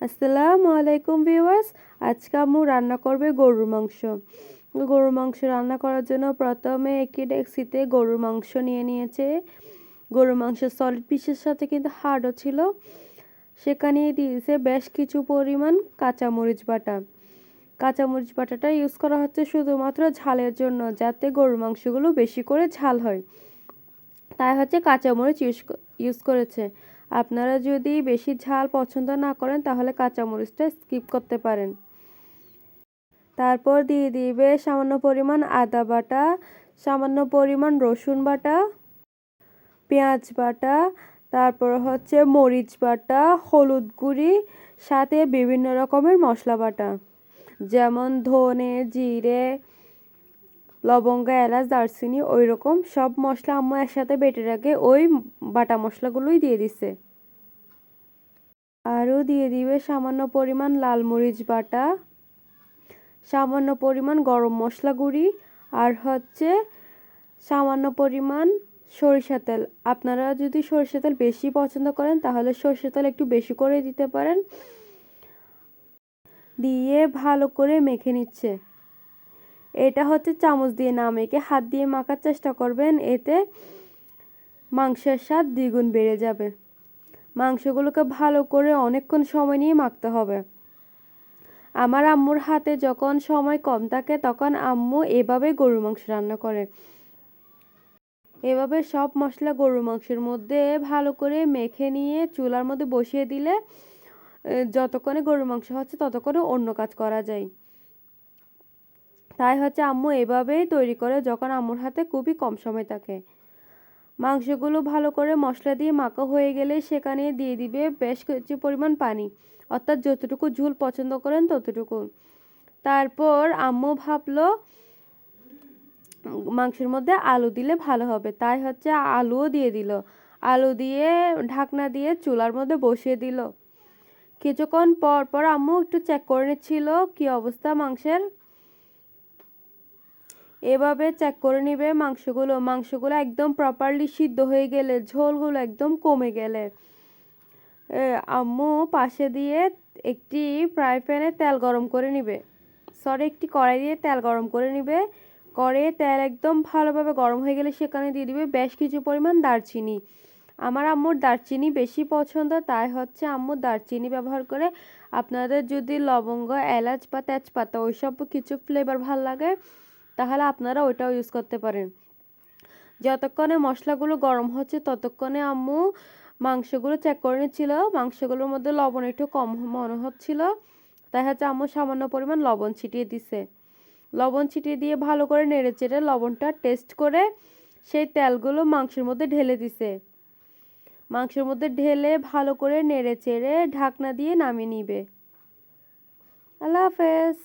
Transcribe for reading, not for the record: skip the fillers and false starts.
আসসালামু আলাইকুম ভিউয়ার্স। আজকে আম্মু রান্না করবে গরুর মাংস। গরুর মাংস রান্না করার জন্য প্রথমে একটি ডেক্সিতে গরুর মাংস নিয়ে নিয়েছে। গরুর মাংস সলিড পিসের সাথে কিন্তু হাড়ও ছিল। সেখানে দিয়েছে বেশ কিছু পরিমাণ কাঁচামরিচ বাটা। কাঁচামরিচ বাটাটা ইউজ করা হচ্ছে শুধুমাত্র ঝালের জন্য, যাতে গরুর মাংসগুলো বেশি করে ঝাল হয়। তাই হচ্ছে কাঁচামরিচ ইউজ করেছে। আপনারা যদি বেশি ঝাল পছন্দ না করেন তাহলে কাঁচামরিচটা স্কিপ করতে পারেন। তারপর দিয়ে দিবে সামান্য পরিমাণ আদা বাটা, সামান্য পরিমাণ রসুন বাটা, পেঁয়াজ বাটা, তারপর হচ্ছে মরিচ বাটা, হলুদ গুঁড়ি, সাথে বিভিন্ন রকমের মশলা বাটা, যেমন ধনে, জিরে, লবঙ্গ, এলাচ, দারচিনি, ওই রকম সব মশলা আম্মু একসাথে বেটে রাখে ওই বাটা মশলাগুলোই দিয়ে দিছে। আরও দিয়ে দিবে সামান্য পরিমাণ লাল মরিচ বাটা, সামান্য পরিমাণ গরম মশলা গুঁড়ি, আর হচ্ছে সামান্য পরিমাণ সরিষা তেল। আপনারা যদি সরিষা তেল বেশি পছন্দ করেন তাহলে সরিষা তেল একটু বেশি করে দিতে পারেন। দিয়ে ভালো করে মেখে নিচ্ছে। এটা হচ্ছে চামচ দিয়ে না মেখে হাত দিয়ে মাখার চেষ্টা করবেন, এতে মাংসের স্বাদ দ্বিগুণ বেড়ে যাবে। মাংসগুলোকে ভালো করে অনেকক্ষণ সময় নিয়ে মাখতে হবে। আমার আম্মুর হাতে যখন সময় কম থাকে তখন আম্মু এভাবে গরুর মাংস রান্না করে। এভাবে সব মশলা গরুর মাংসের মধ্যে ভালো করে মেখে নিয়ে চুলার মধ্যে বসিয়ে দিলে যতক্ষণে গরুর মাংস হচ্ছে ততক্ষণে অন্য কাজ করা যায়। তাই হচ্ছে আম্মু এভাবেই তৈরি করে যখন আম্মুর হাতে খুবই কম সময় থাকে। মাংসগুলো ভালো করে মশলা দিয়ে মাখা হয়ে গেলে সেখানে দিয়ে দিবে বেশ কিছু পরিমাণ পানি, অর্থাৎ যতটুকু ঝোল পছন্দ করেন ততটুকু। তারপর আম্মু ভাবলো মাংসের মধ্যে আলু দিলে ভালো হবে, তাই হচ্ছে আলুও দিয়ে দিল। আলু দিয়ে ঢাকনা দিয়ে চুলার মধ্যে বসিয়ে দিল। কিছুক্ষণ পর পর আম্মু একটু চেক করে নিচ্ছিল কি অবস্থা মাংসের। এভাবে চেক করে নিবে মাংসগুলো একদম প্রপারলি সিদ্ধ হয়ে গেলে, ঝোলগুলো একদম কমে গেলে আম্মু পাশে দিয়ে একটি ফ্রাই প্যানে তেল গরম করে নিবে। একটি কড়াই দিয়ে তেল গরম করে নিবে। কড়াইয়ে তেল একদম ভালোভাবে গরম হয়ে গেলে সেখানে দিয়ে দিবে বেশ কিছু পরিমাণ দারচিনি। আমার আম্মুর দারচিনি বেশি পছন্দ, তাই হচ্ছে আম্মু দারচিনি ব্যবহার করে। আপনাদের যদি লবঙ্গ, এলাচ বা তেজপাতা ওইসব কিছু ফ্লেভার ভাল লাগে তাহলে আপনারা ওইটাও ইউজ করতে পারেন। যতক্ষণে মশলাগুলো গরম হচ্ছে ততক্ষণে আম্মু মাংসগুলো চেক করে নিচ্ছিল। মাংসগুলোর মধ্যে লবণ একটু কম মনে হচ্ছিল, তাই হচ্ছে আম্মু সামান্য পরিমাণ লবণ ছিটিয়ে দিছে। লবণ ছিটিয়ে দিয়ে ভালো করে নেড়ে চেড়ে লবণটা টেস্ট করে সেই তেলগুলো মাংসের মধ্যে ঢেলে দিছে। মাংসের মধ্যে ঢেলে ভালো করে নেড়ে চেড়ে ঢাকনা দিয়ে নামিয়ে নিবে। আল্লাহ হাফেজ।